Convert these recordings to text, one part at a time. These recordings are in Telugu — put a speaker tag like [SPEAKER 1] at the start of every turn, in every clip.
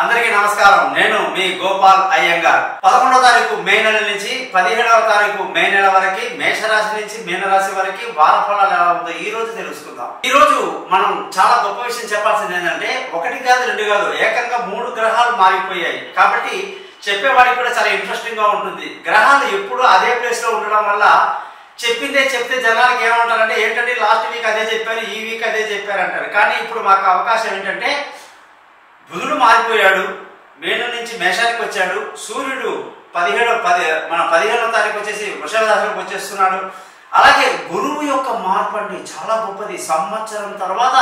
[SPEAKER 1] అందరికీ నమస్కారం. నేను మీ గోపాల్ అయ్యంగార్. 11వ తారీఖు మే నెల నుంచి 17వ తారీఖు మే నెల వరకు మేషరాశి నుంచి మీనరాశి వరకు వార ఫలాలు ఎలా ఉందో ఈ రోజు తెలుసుకుందాం. ఈ రోజు మనం చాలా గొప్ప విషయం చెప్పాల్సింది ఏంటంటే, ఒకటి కాదు రెండు కాదు, ఏకంగా 3 గ్రహాలు మారిపోయాయి. కాబట్టి చెప్పేవాడికి కూడా చాలా ఇంట్రెస్టింగ్ గా ఉంటుంది. గ్రహాలు ఎప్పుడు అదే ప్లేస్ లో ఉండడం వల్ల చెప్పిందే చెప్తే జనాలకు ఏమంటారంటే, ఏంటంటే లాస్ట్ వీక్ అదే చెప్పారు, ఈ వీక్ అదే చెప్పారు అంటారు. కానీ ఇప్పుడు మాకు అవకాశం ఏంటంటే, బుధుడు మారిపోయాడు, మేను నుంచి మేషానికి వచ్చాడు. సూర్యుడు 15వ తారీఖు వచ్చేసి వృషభ రాశిలోకి వచ్చేస్తున్నాడు. అలాగే గురువు యొక్క మార్పు అండి చాలా గొప్పది. సంవత్సరం తర్వాత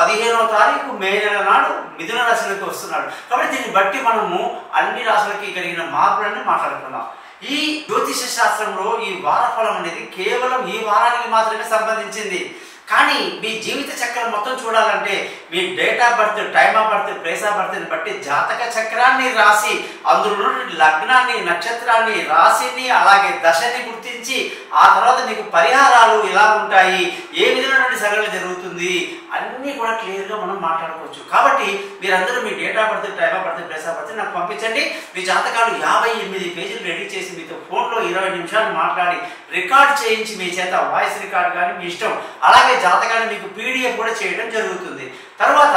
[SPEAKER 1] 15వ తారీఖు మే నెల నాడు మిథున రాశిలోకి వస్తున్నాడు. కాబట్టి దీన్ని బట్టి మనము అన్ని రాశులకి కలిగిన మార్పులన్నీ మాట్లాడుకుందాం. ఈ జ్యోతిష శాస్త్రంలో ఈ వారఫలం అనేది కేవలం ఈ వారానికి మాత్రమే సంబంధించింది. కానీ మీ జీవిత చక్రం మొత్తం చూడాలంటే మీ date of birth, time of birth, place of బర్త్ని బట్టి జాతక చక్రాన్ని రాసి అందులో లగ్నాన్ని, నక్షత్రాన్ని, రాశిని, అలాగే దశని గుర్తించి ఆ తర్వాత మీకు పరిహారాలు ఎలా ఉంటాయి, ఏ విధమైనటువంటి సగలు జరుగుతుంది అన్నీ కూడా క్లియర్గా మనం మాట్లాడుకోవచ్చు. కాబట్టి మీరందరూ మీ date of birth, time of birth, place of birth నాకు పంపించండి. మీ జాతకాలు 58 పేజీలు రెడీ చేసి మీతో ఫోన్లో 20 నిమిషాలు మాట్లాడి రికార్డ్ చేయించి మీ చేత వాయిస్ రికార్డ్ కానీ మీ ఇష్టం, అలాగే జాతకాన్ని మీకు పీడిఎఫ్ కూడా చేయడం జరుగుతుంది. తర్వాత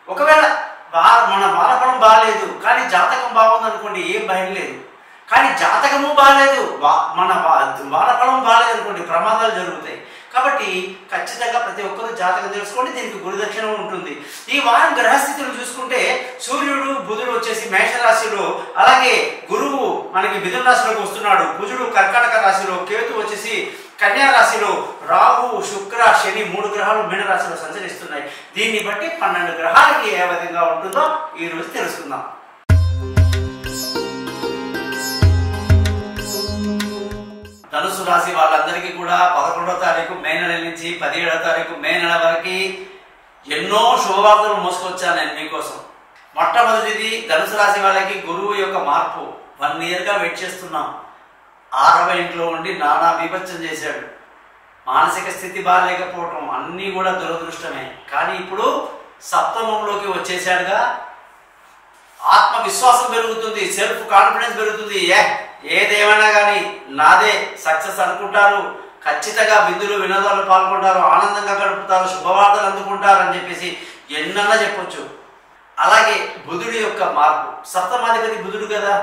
[SPEAKER 1] ఒకవేళ మన వారఫలం బాగాలేదు కానీ జాతకం బాగుంది అనుకోండి, ఏం భయం లేదు. కానీ జాతకము బాగాలేదు, మన వారఫలం బాగాలేదు అనుకోండి, ప్రమాదాలు జరుగుతాయి. కాబట్టి ఖచ్చితంగా ప్రతి ఒక్కరూ జాతకం తెలుసుకోండి. దీనికి గురుదక్షిణ ఉంటుంది. ఈ వారం గ్రహస్థితులు చూసుకుంటే సూర్యుడు, బుధుడు వచ్చేసి మేషరాశిలో, అలాగే గురువు మనకి మిథున రాశిలోకి వస్తున్నాడు. కుజుడు కర్కాటక రాశిలో, కేతు వచ్చేసి కన్యా రాశిలో, రాహు, శుక్ర, శని 3 గ్రహాలు మీన రాశిలో సంచరిస్తున్నాయి. దీన్ని బట్టి 12 గ్రహాలకి ఏ విధంగా ఉంటుందో ఈ రోజు తెలుసుకుందాం. ధనుసు రాశి వాళ్ళందరికీ కూడా 11వ తారీఖు మే నెల నుంచి 17వ తారీఖు మే నెల వరకు ఎన్నో శుభవార్తలు మోసుకొచ్చాను నేను మీకోసం. మొట్టమొదటిది ధనుసు రాశి వాళ్ళకి గురువు యొక్క మార్పు. 1 ఇయర్గా వెయిట్ చేస్తున్నాం. 6వ ఇంట్లో ఉండి నానా బీభత్సం చేశాడు. మానసిక స్థితి బాగాలేకపోవటం అన్నీ కూడా దురదృష్టమే. కానీ ఇప్పుడు సప్తమంలోకి వచ్చేసాడుగా, ఆత్మవిశ్వాసం పెరుగుతుంది, సెల్ఫ్ కాన్ఫిడెన్స్ పెరుగుతుంది. ఏదేమైనా కానీ నాదే సక్సెస్ అనుకుంటారు. ఖచ్చితంగా విందులు వినోదాలు పాల్గొంటారు, ఆనందంగా గడుపుతారు, శుభవార్తలు అందుకుంటారు అని చెప్పేసి ఎన్నన్నా చెప్పొచ్చు. అలాగే బుధుడి యొక్క మార్పు, సప్తమాధిపతి బుధుడు కదా,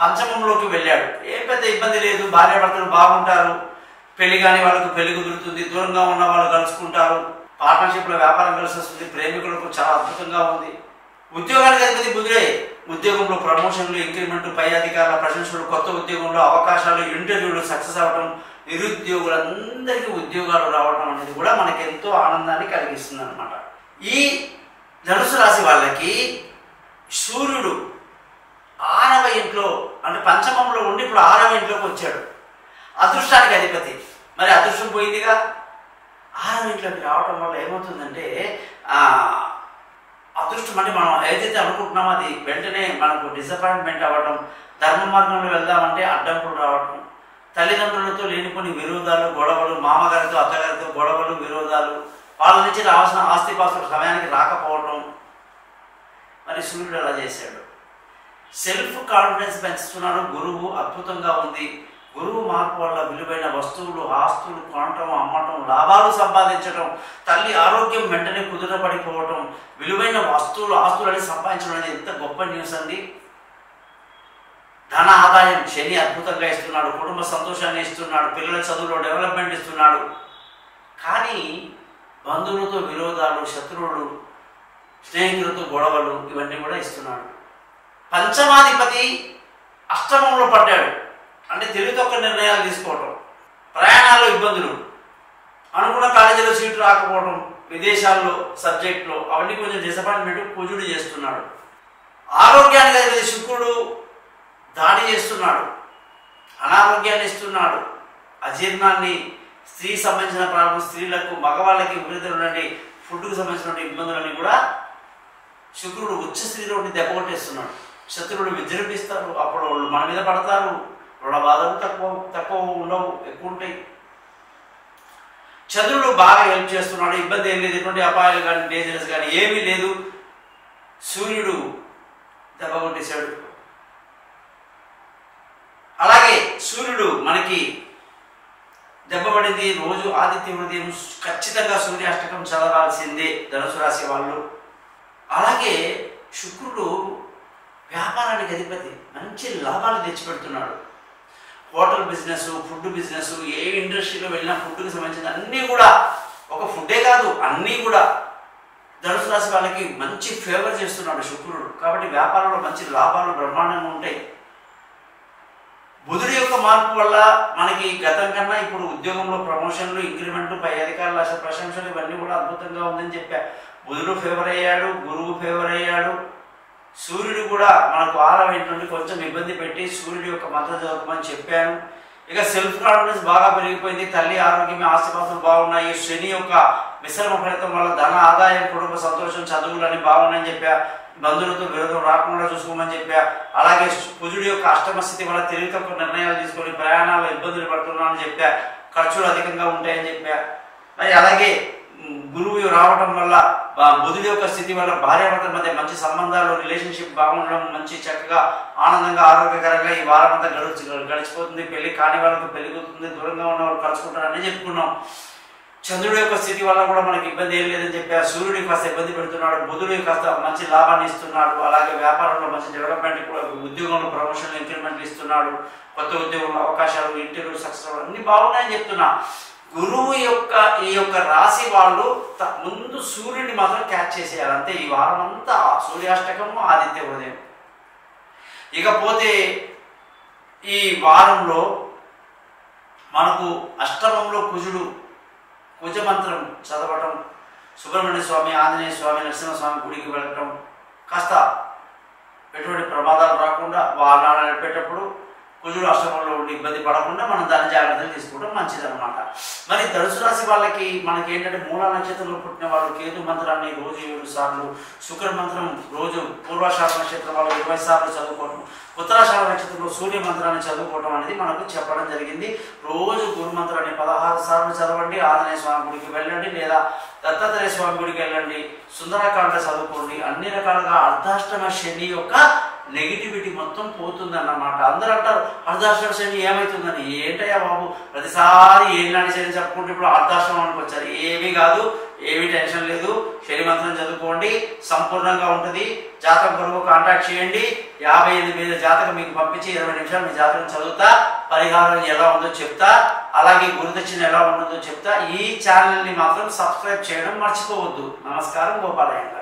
[SPEAKER 1] పంచమంలోకి వెళ్ళాడు. ఏం పెద్ద ఇబ్బంది లేదు, భార్యాభర్తలు బాగుంటారు, పెళ్లి కాని వాళ్ళకు పెళ్లి కుదురుతుంది, దూరంగా ఉన్న వాళ్ళు కలుసుకుంటారు, పార్ట్నర్షిప్లో వ్యాపారం కలిసి వస్తుంది, ప్రేమికులకు చాలా అద్భుతంగా ఉంది. ఉద్యోగానికి అధిపతి బుధుడే. ఉద్యోగంలో ప్రమోషన్లు, ఇంక్రిమెంట్, పై అధికారుల ప్రశంసలు, కొత్త ఉద్యోగంలో అవకాశాలు, ఇంటర్వ్యూలు సక్సెస్ అవ్వడం, నిరుద్యోగులందరికీ ఉద్యోగాలు రావడం అనేది కూడా మనకి ఎంతో ఆనందాన్ని కలిగిస్తుంది అనమాట. ఈ ధనుసు రాశి వాళ్ళకి సూర్యుడు 6వ ఇంట్లో అంటే పంచమంలో ఉండి ఇప్పుడు 6వ ఇంట్లోకి వచ్చాడు. అదృష్టానికి అధిపతి. మరి అదృష్టం పోయిందిగా. 6వ ఇంట్లోకి రావడం వల్ల ఏమవుతుందంటే, అదృష్టం అంటే మనం ఏదైతే అనుకుంటున్నామో అది వెంటనే మనకు డిసప్పాయింట్మెంట్ అవ్వడం, ధర్మ మార్గంలో వెళ్దామంటే అడ్డంకులు రావడం, తల్లిదండ్రులతో లేనిపోని విరోధాలు, గొడవలు, మామగారితో అత్తగారితో గొడవలు, విరోధాలు, వాళ్ళ నుంచి రావాల్సిన ఆస్తిపాస్తులు సమయానికి రాకపోవడం. మరి సూర్యుడు అలా చేశాడు. సెల్ఫ్ కాన్ఫిడెన్స్ పెంచుతున్నాడు. గురువు అద్భుతంగా ఉంది. గురువు మార్పు వల్ల విలువైన వస్తువులు, ఆస్తులు కొనటం, అమ్మటం, లాభాలు సంపాదించడం, తల్లి ఆరోగ్యం వెంటనే కుదురపడిపోవటం, విలువైన వస్తువులు, ఆస్తులని సంపాదించడం అనేది ఎంత గొప్ప న్యూస్ అండి. ధన ఆదాయం శని అద్భుతంగా ఇస్తున్నాడు, కుటుంబ సంతోషాన్ని ఇస్తున్నాడు, పిల్లల చదువులో డెవలప్మెంట్ ఇస్తున్నాడు. కానీ బంధువులతో విరోధాలు, శత్రువులు, స్నేహితులతో గొడవలు ఇవన్నీ కూడా ఇస్తున్నాడు. పంచమాధిపతి అష్టమంలో పడ్డాడు. అంటే తెలివితొక్క నిర్ణయాలు తీసుకోవటం, ప్రయాణాల్లో ఇబ్బందులు, అనుకున్న కాలేజీలో సీట్లు రాకపోవడం, విదేశాల్లో సబ్జెక్టులో అవన్నీ కొంచెం డిసప్పాయింట్మెంట్ కుజుడు చేస్తున్నాడు. ఆరోగ్యానికి అధిపతి శుక్రుడు దాడి చేస్తున్నాడు, అనారోగ్యాన్ని ఇస్తున్నాడు, అజీర్ణాన్ని, స్త్రీ సంబంధించిన ప్రాబ్లం, స్త్రీలకు మగవాళ్ళకి విపరీతమైనటువంటి ఫుడ్కు సంబంధించిన ఇబ్బందులన్నీ కూడా శుక్రుడు ఉచ్చ స్థితిలో దెబ్బ కొట్టేస్తున్నాడు. శత్రువులు విజృంభిస్తారు, అప్పుడు వాళ్ళు మన మీద పడతారు, రుణ బాధలు తక్కువ ఉండవు, ఎక్కువ ఉంటాయి. చంద్రుడు బాగా హెల్ప్ చేస్తున్నాడు, ఇబ్బంది ఏం లేదు, ఎటువంటి అపాయాలు కానీ డేంజరస్ కానీ ఏమీ లేదు. సూర్యుడు దెబ్బ కొట్టేశాడు. అలాగే సూర్యుడు మనకి దెబ్బ పడింది. రోజు ఆదిత్య హృదయం ఖచ్చితంగా సూర్యాష్టకం చదవాల్సిందే ధనుసు రాశి వాళ్ళు. అలాగే శుక్రుడు వ్యాపారానికి అధిపతి, మంచి లాభాలు తెచ్చిపెడుతున్నాడు. హోటల్ బిజినెస్, ఫుడ్ బిజినెస్, ఏ ఇండస్ట్రీలో వెళ్ళినా ఫుడ్కి సంబంధించిన అన్నీ కూడా, ఒక ఫుడ్డే కాదు అన్నీ కూడా ధనుసు రాశి వాళ్ళకి మంచి ఫేవర్ చేస్తున్నాడు శుక్రుడు. కాబట్టి వ్యాపారంలో మంచి లాభాలు బ్రహ్మాండంగా ఉంటాయి. బుధుడి యొక్క మార్పు వల్ల మనకి గతం కన్నా ఇప్పుడు ఉద్యోగంలో ప్రమోషన్లు, ఇంక్రిమెంట్, పై అధికారుల ప్రశంసలు ఇవన్నీ కూడా అద్భుతంగా ఉందని చెప్పా. బుధుడు ఫేవర్ అయ్యాడు, గురువు ఫేవర్ అయ్యాడు. సూర్యుడు కూడా మనకు 6వ ఇంటి నుండి కొంచెం ఇబ్బంది పెట్టి సూర్యుడి యొక్క మద్దతు చదువుకోమని చెప్పాను. ఇక సెల్ఫ్ కాన్ఫిడెన్స్ బాగా పెరిగిపోయింది. తల్లి ఆరోగ్యం, ఆస్తిపాస్తులు బాగున్నాయి. శని యొక్క మిశ్రమ ఫలితం వల్ల ధన ఆదాయం, కుటుంబ సంతోషం, చదువులని బాగున్నాయని చెప్పా. బంధువులతో విరోధం రాకుండా చూసుకోమని చెప్పా. అలాగే కుజుడి యొక్క అష్టమ స్థితి వల్ల తెలివి తక్కువ నిర్ణయాలు తీసుకొని ప్రయాణాలు ఇబ్బందులు పడుతున్నానని చెప్పా. ఖర్చులు అధికంగా ఉంటాయని చెప్పా. అలాగే గురువు రావడం వల్ల, బుధుడి యొక్క స్థితి వల్ల భార్యాభర్తల మధ్య మంచి సంబంధాలు, రిలేషన్షిప్ బాగుండడం, మంచి చక్కగా ఆనందంగా ఆరోగ్యకరంగా ఈ వారం అంతా గడిచిపోతుంది. పెళ్లి కాని వాళ్ళకు పెళ్లి కుదురుతుంది, దూరంగా ఉన్న వాళ్ళు కలుసుకుంటారని చెప్పుకున్నాం. చంద్రుడి యొక్క స్థితి వల్ల కూడా మనకి ఇబ్బంది ఏం లేదని చెప్పారు. సూర్యుడి కాస్త ఇబ్బంది పెడుతున్నాడు, బుధుడు కాస్త మంచి లాభాన్ని ఇస్తున్నాడు. అలాగే వ్యాపారంలో మంచి డెవలప్మెంట్ కూడా, ఉద్యోగంలో ప్రమోషన్లు, ఇంక్రిమెంట్లు ఇస్తున్నాడు. కొత్త ఉద్యోగంలో అవకాశాలు, ఇంటర్వ్యూ సక్సెస్ అన్ని బాగున్నాయని చెప్తున్నా. గురువు యొక్క ఈ యొక్క రాశి వాళ్ళు ముందు సూర్యుడిని మాత్రం క్యాచ్ చేసేయాలి అంతే. ఈ వారం అంతా సూర్యాష్టకము, ఆదిత్య హృదయం. ఇకపోతే ఈ వారంలో మనకు అష్టమంలో కుజుడు, కుజమంత్రం చదవటం, సుబ్రహ్మణ్య స్వామి, ఆంజనేయ స్వామి, నరసింహస్వామి గుడికి వెళ్ళటం, కాస్త ఎటువంటి ప్రమాదాలు రాకుండా వాహనాలు నడిపేటప్పుడు కుజుడు అష్టమంలో ఉండి ఇబ్బంది పడకుండా మనం దాని జాగ్రత్తలు తీసుకోవడం మంచిదన్నమాట. మరి ధనుసు రాశి వాళ్ళకి మనకి ఏంటంటే మూలా నక్షత్రంలో పుట్టిన వాళ్ళు కేతు మంత్రాన్ని రోజు 7 సార్లు, శుక్ర మంత్రం రోజు పూర్వాషాఢ నక్షత్రం వాళ్ళు 20 సార్లు చదువుకోవడం, ఉత్తరాషాఢ నక్షత్రంలో సూర్య మంత్రాన్ని చదువుకోవడం అనేది మనకు చెప్పడం జరిగింది. రోజు గురు మంత్రాన్ని 16 సార్లు చదవండి. ఆంజనేయ స్వామి గుడికి వెళ్ళండి, లేదా దత్తాత్రేయ స్వామి గుడికి వెళ్ళండి. సుందరకాండ చదువుకోండి. అన్ని రకాలుగా అర్ధాష్టమ శని యొక్క నెగిటివిటీ మొత్తం పోతుందన్నమాట. అందరూ అంటారు అర్ధాష్టమ శని ఏమవుతుందని. ఏంటయ్యా బాబు, ప్రతిసారి ఏనాటి శని చెప్పుకుంటే ఇప్పుడు అర్ధాష్టమానికి వచ్చారు. ఏమీ కాదు, ఏమీ టెన్షన్ లేదు. శని మంత్రం చదువుకోండి, సంపూర్ణంగా ఉంటుంది. జాతకం కొరకు కాంటాక్ట్ చేయండి. 58 మీద జాతకం మీకు పంపించి 20 నిమిషాలు మీ జాతకం చదువుతా, పరిహారం ఎలా ఉందో చెప్తా, అలాగే గురుదక్షిణ ఎలా ఉంటుందో చెప్తా. ఈ ఛానల్ని మాత్రం సబ్స్క్రైబ్ చేయడం మర్చిపోవద్దు. నమస్కారం, గోపాలయ్య.